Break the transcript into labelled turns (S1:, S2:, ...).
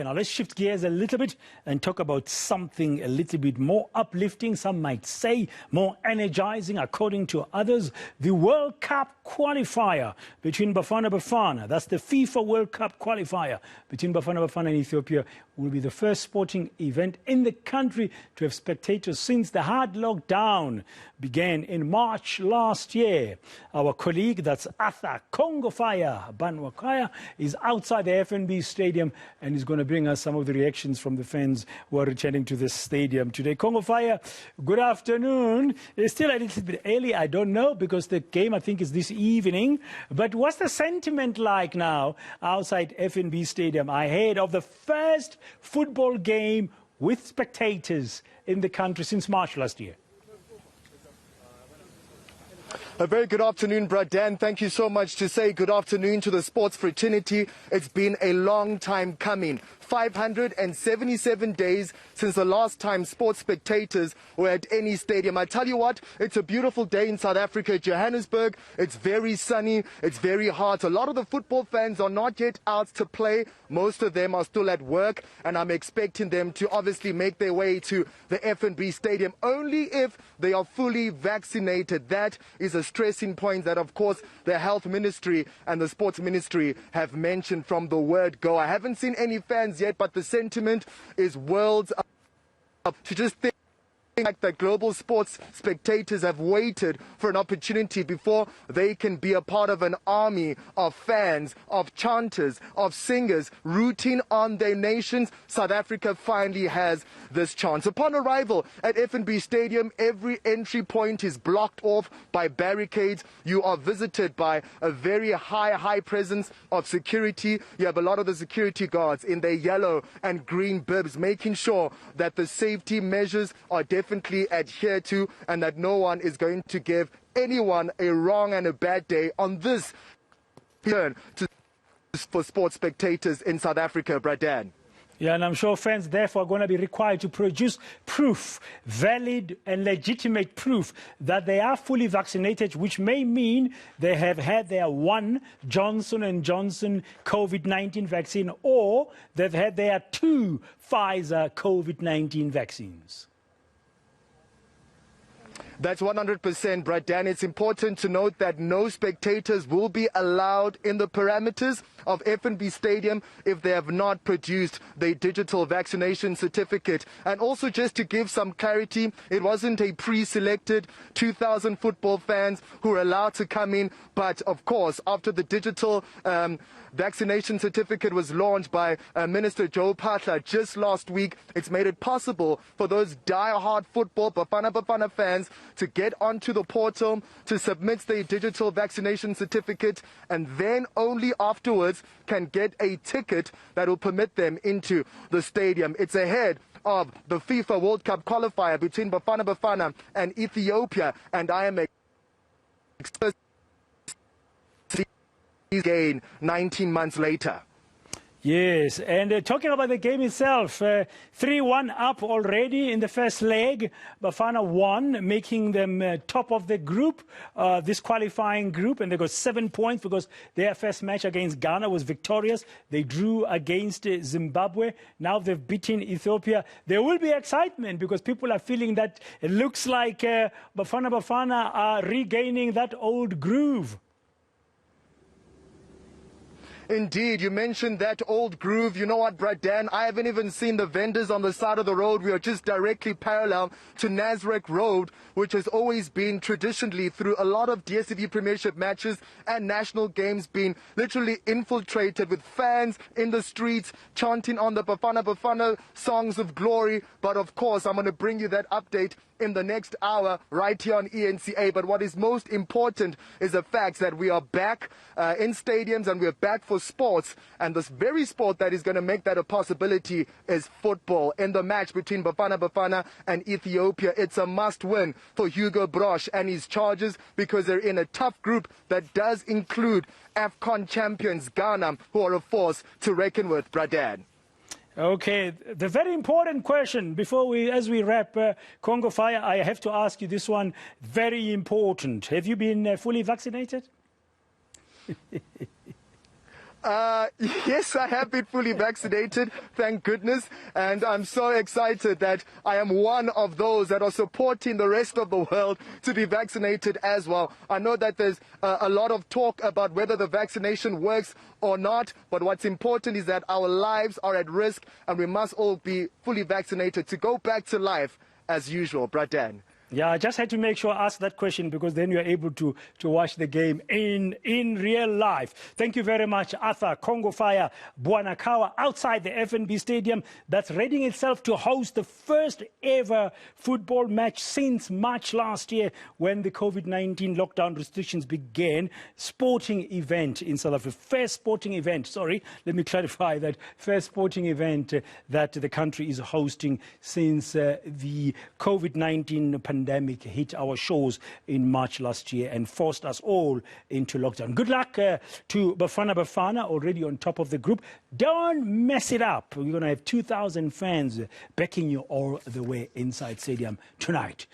S1: Now let's shift gears a little bit and talk about something a little bit more uplifting, some might say more energizing according to others. The World Cup qualifier between Bafana Bafana, that's the FIFA World Cup qualifier between Bafana Bafana and Ethiopia, will be the first sporting event in the country to have spectators since the hard lockdown began in March last year. Our colleague, that's Arthur Bwanakawa, is outside the FNB Stadium and is going to bring us some of the reactions from the fans who are returning to the stadium today. Fire, good afternoon. It's still a little bit early, I don't know, because the game, I think, is this evening. But what's the sentiment like now outside FNB Stadium ahead of the first football game with spectators in the country since March last year?
S2: A very good afternoon, Brad Dan. Thank you so much to say good afternoon to the sports fraternity. It's been a long time coming. 577 days since the last time sports spectators were at any stadium. I tell you what, it's a beautiful day in South Africa, Johannesburg. It's very sunny. It's very hot. A lot of the football fans are not yet out to play. Most of them are still at work, and I'm expecting them to obviously make their way to the FNB Stadium only if they are fully vaccinated. That is a stressing point that, of course, the Health Ministry and the Sports Ministry have mentioned from the word go. I haven't seen any fans yet, but the sentiment is worlds up. To just think that global sports spectators have waited for an opportunity before they can be a part of an army of fans, of chanters, of singers rooting on their nations. South Africa finally has this chance. Upon arrival at FNB Stadium, every entry point is blocked off by barricades. You are visited by a very high presence of security. You have a lot of the security guards in their yellow and green bibs, making sure that the safety measures are definitely adhered to and that no one is going to give anyone a wrong and a bad day on this turn for sports spectators in South Africa, Bradan.
S1: Yeah, and I'm sure fans therefore are going to be required to produce proof, valid and legitimate proof that they are fully vaccinated, which may mean they have had their one Johnson & Johnson COVID-19 vaccine or they've had their two Pfizer COVID-19 vaccines.
S2: That's 100%, Brad Dan. It's important to note that no spectators will be allowed in the parameters of FNB Stadium if they have not produced their digital vaccination certificate. And also, just to give some clarity, it wasn't a pre-selected 2,000 football fans who were allowed to come in. But of course, after the digital vaccination certificate was launched by Minister Joe Phaahla just last week, it's made it possible for those die-hard football Bafana Bafana fans to get onto the portal, to submit their digital vaccination certificate, and then only afterwards can get a ticket that will permit them into the stadium. It's ahead of the FIFA World Cup qualifier between Bafana Bafana and Ethiopia, and I am again 19 months later.
S1: Yes, and talking about the game itself, 3-1 up already in the first leg. Bafana won, making them top of the group, this qualifying group, and they got 7 points because their first match against Ghana was victorious. They drew against Zimbabwe. Now they've beaten Ethiopia. There will be excitement because people are feeling that it looks like Bafana Bafana are regaining that old groove.
S2: Indeed, you mentioned that old groove. You know what, Brad Dan? I haven't even seen the vendors on the side of the road. We are just directly parallel to Nasrec Road, which has always been traditionally through a lot of DStv Premiership matches and national games been literally infiltrated with fans in the streets chanting on the Bafana Bafana songs of glory. But of course, I'm going to bring you that update in the next hour right here on eNCA. But what is most important is the fact that we are back in stadiums and we're back for sports, and this very sport that is going to make that a possibility is football. In the match between Bafana Bafana and Ethiopia, it's a must win for Hugo Brosh and his Chargers because they're in a tough group that does include AFCON champions Ghana, who are a force to reckon with, Bradad.
S1: Okay, the very important question before as we wrap Congo Fire, I have to ask you this one, very important. Have you been fully vaccinated?
S2: Yes, I have been fully vaccinated, thank goodness. And I'm so excited that I am one of those that are supporting the rest of the world to be vaccinated as well. I know that there's a lot of talk about whether the vaccination works or not, but what's important is that our lives are at risk and we must all be fully vaccinated to go back to life as usual. Bradan.
S1: Yeah, I just had to make sure I ask that question because then you're able to watch the game in real life. Thank you very much, Arthur Bwanakawa, outside the FNB Stadium that's readying itself to host the first ever football match since March last year when the COVID-19 lockdown restrictions began. Sporting event in South Africa, first sporting event, sorry, let me clarify that, first sporting event that the country is hosting since the COVID-19 pandemic hit our shores in March last year and forced us all into lockdown. Good luck to Bafana Bafana, already on top of the group. Don't mess it up. We're going to have 2,000 fans backing you all the way inside stadium tonight.